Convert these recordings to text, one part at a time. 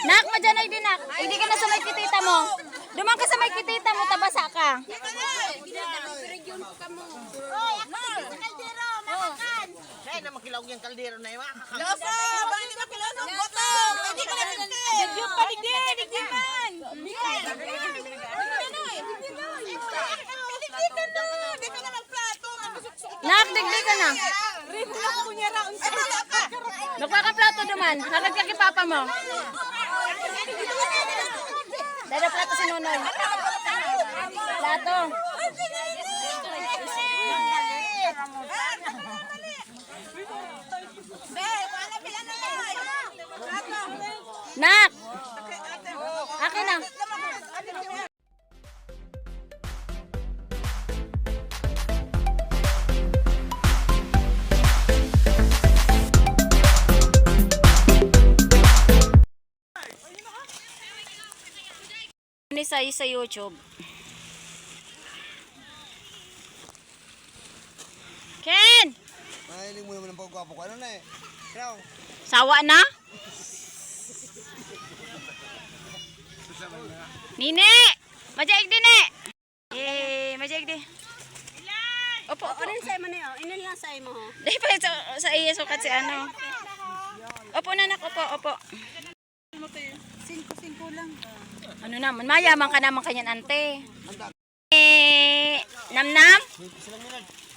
Nak, madyanay din nak. Hindi ka na sa may kitita mo. Dumang ka sa may kitita mo, tabasa ka. Kaya na makilawag yung kaldero na yung makakakal. Losa! Bakit na kilasong boto? Hindi ka na pintin! Digyo pa, digdi man! Hindi ka na magplato! Nak, digdi ka na. Rin lang ko niya raon sa Nagpakaplato duman. Hagad ka kay papa mo. Dada plato si Nonoy. Plato. Nak! Akin na. Ni sa YouTube. Ken! Mahiling mo naman ang pagkwapo ko. Ano na eh? Ikaw? Sawa na? Nini! Majaig din eh! Majaig din. Opo, opo. Ano sa'yo mo na yun? Inan lang sa'yo mo ho? Dahil pa sa iya sukat si ano. Opo nanak, opo. 5 lang. Ano naman, mayaman ka naman kanyan ante. Namnam?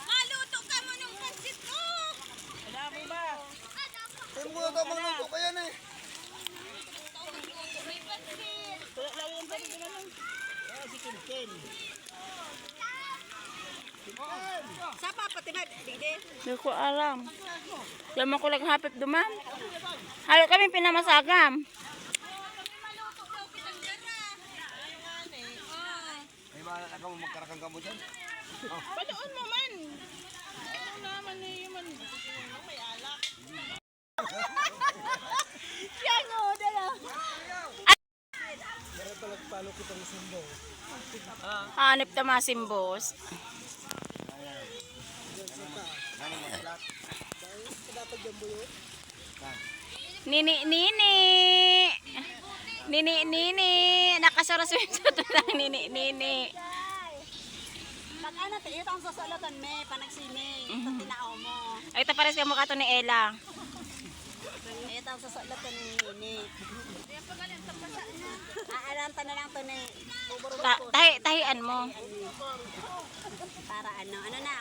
Maluto ka mo nung pansit mo! Sa'yo mo na tamang luto ka yan eh. Sa papatimad, digdi. Hindi ko alam. Laman ko lang hapit duman. Halo kami pinamasagam. Ay, bahala ka mo magkarakang kamo dyan. Panoon mo man! Ano naman eh, yung man. May alak. Yan o, dala. Hanip tamasin boss. Nini. Nakasara-sara lang nini. Pag ano, itang sasalatan me, panagsini. Ito tinao mo. Ay, ito pares ka mukha to ni Ella. Itang sasalatan ni Nini. Aalanta na lang to ni buburo-buro. Tahian mo. Para ano na.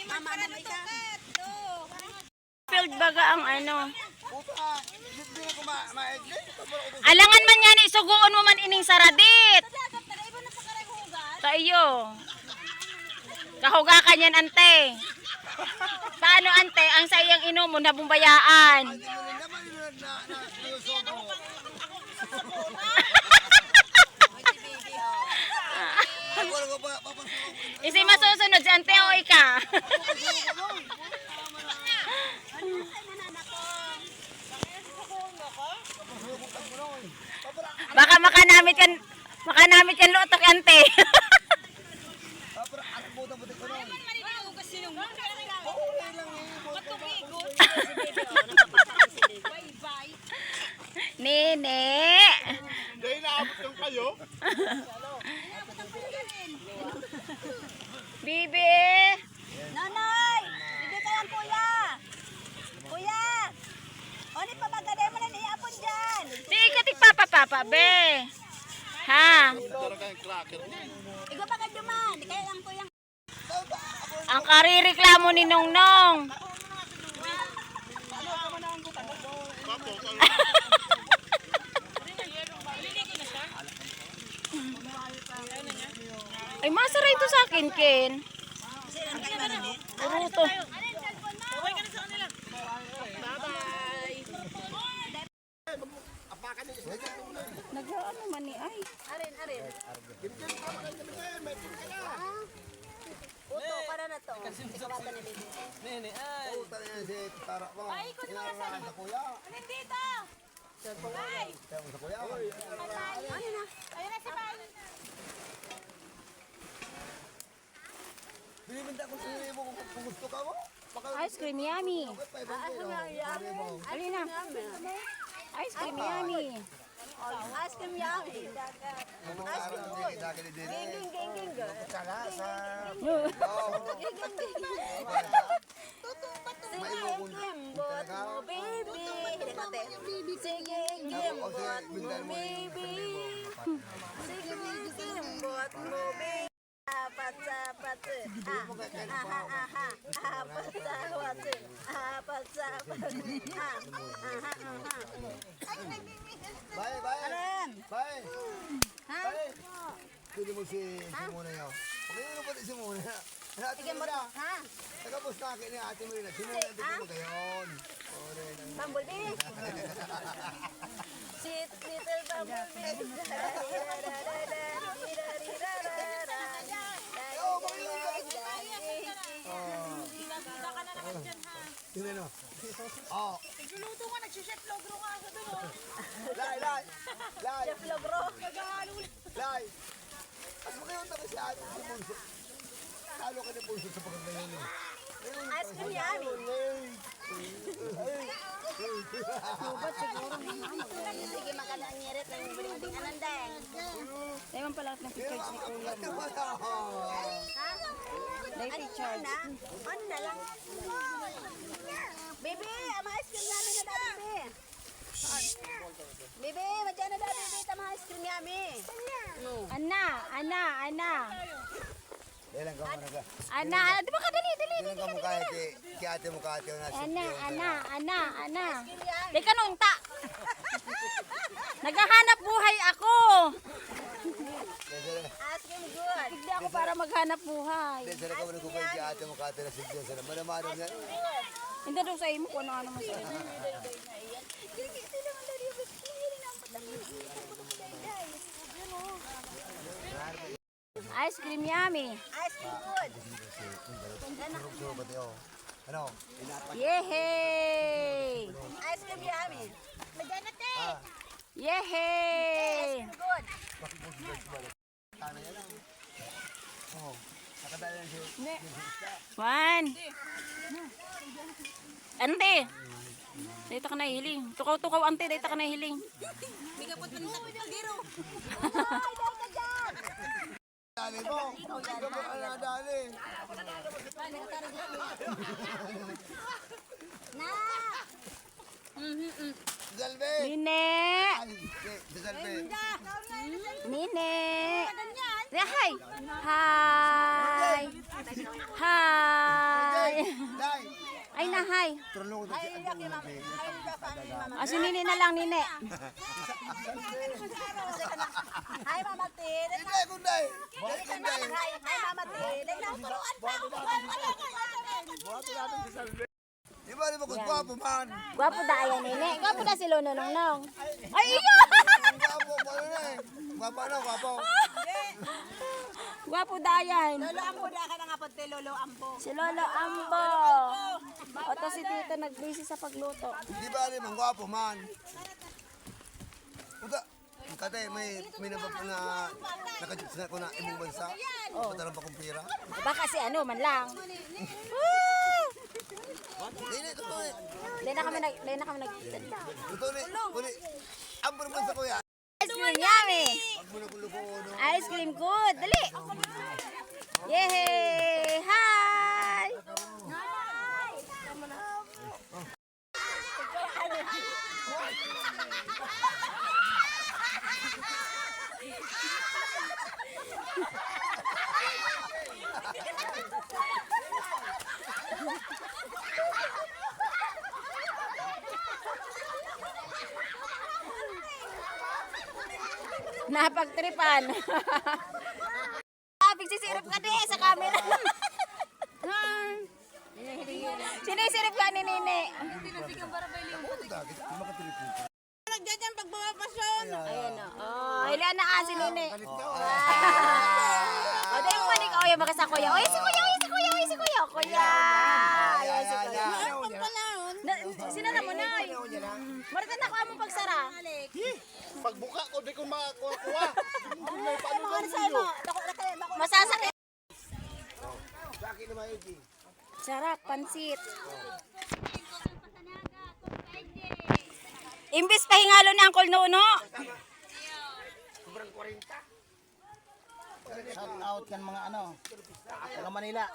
Mama, ano ka? Field baga ang ano. Puta, hindi na ko maegli. Alangan man yan, isuguon mo man ining saradit. Tayo. Kahugakan yan, ante. Paano, ante? Ang sayang inom mo, nabumbayaan. Hindi mo rin naman yun na niyuso ko. Wala ko pa, papasunod. Isi masusunod si ante o ika. Baka makanamit yan lutok, ante. Papara, ang buta-buta ko nun. Nene. Dahil naabot kang kayo. Bibi. Nanay! Hindi ka lang kuya! Kuya! O ni pamagaday mo na niapon dyan! Di ikatik papa, be. Ha? Tara kayong cracker. Igo pa ka duman! Di kaya lang kuya! Ang karireklamo ni Nongnong. Ay, masara ito sa akin, Ken. Puro to. Nag-ano man ni ay. Arin! Uto, para na to. Ikawata ni Bibi. Puta na yan si Tara mo. Ay, ko naman sa kuya. Nandito! Ay! Kaya mo sa kuya. Ano na? Ayun na si Bay! Biniminta ko sa iyo mo kung gusto ka mo. Ice cream yummy. Alina. Ice cream yummy. Ice cream yummy. Ice cream good. Geng, geng, geng, geng. Sige, gimbot mo, baby. Sige, gimbot mo, baby. Sige, gimbot mo, baby. Apat sa pati. Apat sa pati. Apat sa pati. Bye, bye. Aren. Bye. Ha? Bye. Pwede mo si Muna yun. Pagkaino pa rin si Muna. Ate Sige mo, Muna. ha? Tagapos na akin ni Ate Muna. Si Muna ang tignan mo gayon. Bumblebee. Sweet little bumblebee. Tingnan mo. Oh. Nagluluto nga, nagsiship logro nga ako doon. Lai, lai. Lai. Chef Logro. Lai. Mas magayon na kasi Ate si Bunso. Talo ka ni Bunso sa pagkagayon eh. Ice cream yummy. Sige, makala ang ngirit ng biling anandeng. Ewan pala ng pictures ni Kuya mo. Ha? Day picture. Ano na lang? Baby, ang ice cream yummy na daw, baby. Baby, madyan na daw, baby, tama ice cream yummy. Ana. Ilang ka muna ka. Ana, di ba ka dali. Ilang ka mukha kay ate mo ka ate na Ana. Di ka nunta. Naghahanap buhay ako. Ice cream good. Hindi ako para maghanap buhay. Sana ka muna kay si ate mo ka ate na sigyan sana. Manamano niya. Hindi daw sa imo kung ano masaya. Ice cream yummy. Ice cream good. Ano? Yehey! Ice cream yummy. Madyan na, te. Yehey! Good. Oh. Nakadala lang siya. One. Ante. Dito ka na hiling. Tukaw-tukaw ante, dito ka na hiling. Dali mo. Ikaw mo ka na dali. Na. Salve. Nine! Salve. Nine! Hi! Hi! Hi! Dai. Ay na, hi! Tulong ko si Ate mo. Ah, si Nine na lang, Nine. Hi, Mama T. Hindi, kunday. Kunday. Hi, Mama T. Naglapuruan pa ako. Di ba naman kung gwapo man? Gwapo da ayan, Nine. Gwapo da si Lono Nong. Ay, iyo! Gwapo, ano na eh. Gwapo ano, gwapo. Gwapo da ayan. Lolo Ambo na ka na nga pati, Lolo Ambo. Si Lolo Ambo. Oto si Tito nagbisi sa pagluto. Di ba naman gwapo man? Puta. Kate, may nabab na nakajits na ko na ibang bansa. Patalang pa kong pira. Baka si ano man lang. Hindi, totoo eh. Dahil na kami nagkita. Totoo eh. Kuni, ang bansa ko yan. Ice cream yummy! Pag muna ko luko, no? Ice cream good! Dali! Yehey! Hi! Napagtripan. Pigsisirip ka din sa camera. Sinisirip ka ni Nene. Nagdyan dyan pag bumapasyon. Ayan o. Oh, ilan na si Nene. O, dahil yung manik. O, yung mga sa kuya. Oy, si kuya. Kuya. Ayan, si kuya. Sinara mo na. Marita na ko among pagsara. Pagbuka ko, di ko makakuha. Masasakit. Sa akin naman yun, G. Sarap, pansit. Imbis pahingalo ni Uncle Nuno. Shout out kan mga ano, taga Manila.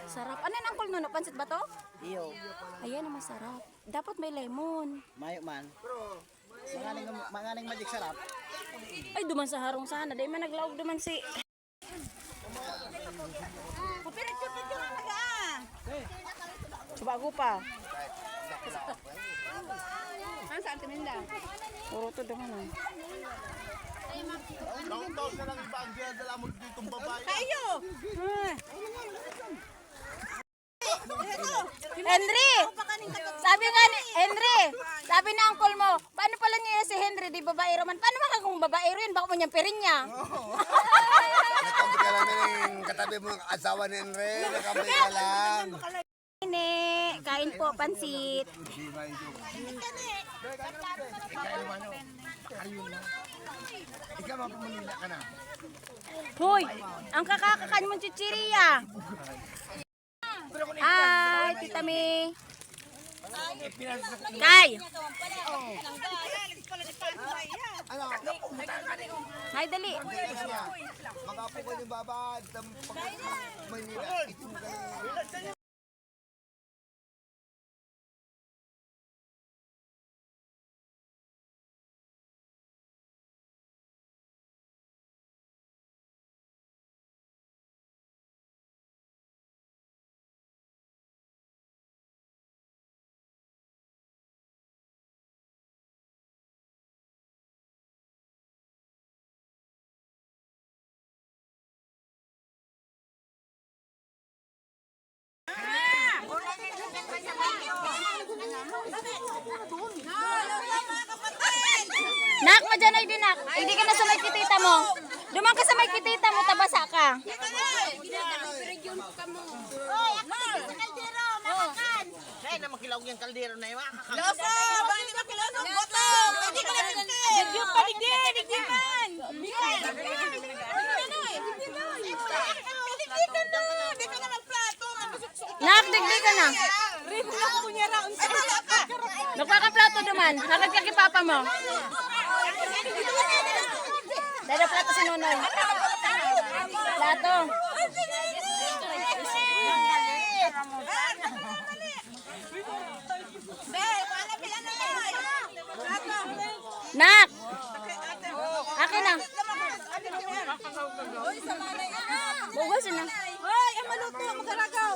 Sarap. Ano yung Uncle Nuno? Pansit ba to? Iyo, Ayan, masarap. Dapat may lemon. mayo man. Manganing magic sarap. Ay, duman sa harong sana. Dahil man naglaog duman si... Pirit-pirit na naga. Subago pa. Saan timinda? Puro to duman ah. Taon-taon na lang iba ang ginadala mo ditong babae. Kayo! Henry! Sabi nga ni Henry, sabi na uncle mo, paano pala niya si Henry, di babaero man? Paano man kung babaero yun? Baka mo niyang pirin niya. Nakabi ka lang yung katabi mo ng asawa ni Enre. Nakabi ka lang. Ine, kain po, pansit. Ikaw mapamanila ka na. Hoy, ang kakakakan mong chichiriya. Hi, Tita May. Kay. Ano? Hi, dali. Makapo ko yung babad. Manila. Ito mo kayo. Nak, madyanay din nak. Hindi ka na sa may kitita mo. Duman ka sa may kitita mo, tabasa ka. Kaya na makilawag yung kaldero na yun. Loso! Bakit di ba kilosong boto? Hindi ka lang nagtin! Nagyong paligid! Nagyuman! Hindi ka na magplato! Nak, digdi ka na. Rin na ko niya raon sa malaka! Nagkakaplato duman. Hagad ka kay papa mo. Dada plato si Nonoy. Plato. Nak! Akin na. Bugasin na. Hoy, ang maluto, magaragaw!